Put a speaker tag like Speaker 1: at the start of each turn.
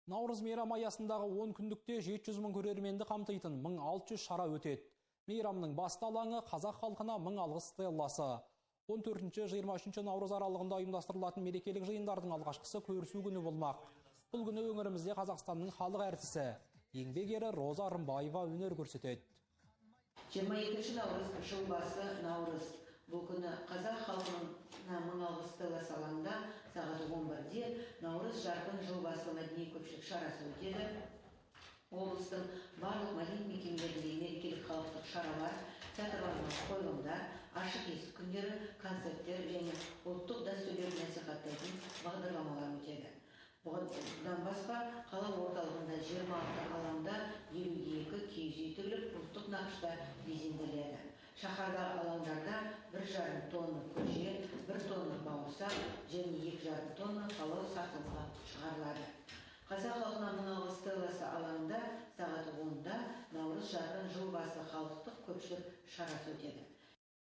Speaker 1: Наурыз мейрамы аясындағы 10 күндікте 700 мың көрерменді қамтитын 1600 шара өтеді. Мейрамның басты алаңы қазақ халқына 1000 алғыс стелласы. 14-23 наурыз аралығында ұйымдастырылатын мерекелік жиындардың алғашқысы көрісу күні болмақ. Бұл күні өңірімізде Қазақстанның халық әртісі, еңбек ері Роза Арымбаева өнер көрсетеді.
Speaker 2: 22 наурыз жыл басы наурыз. Бұл күні қазақ халқына 1000 алғыс стелласы алаңында сағат 11-де наурыз жарқын жыл басы мәдени көпшілік шарасы өтеді. Облыстың барлық мәдени мекемелерінде мерекелік халықтық шаралар, театрлық қойылымдар, ашық есік күндері, концерттер және ұлттық дәстүрлерді насихаттайтын бағдарламалар өтеді. Бұдан басқа қала орталығында 26 алаңда 52 киіз үй тігіліп ұлттық нақышта безенделеді. Шаһардағы алаңдарда 1,5 тонна көже, 1 тонна бауырсақ және 2,5 тонна палау сатылымға шығарылады. Қазақ халқына 1000 алғыс стелласы алаңында сағат 10-да наурыз жарқын жыл басы халықтық көпшілік шарасы өтеді.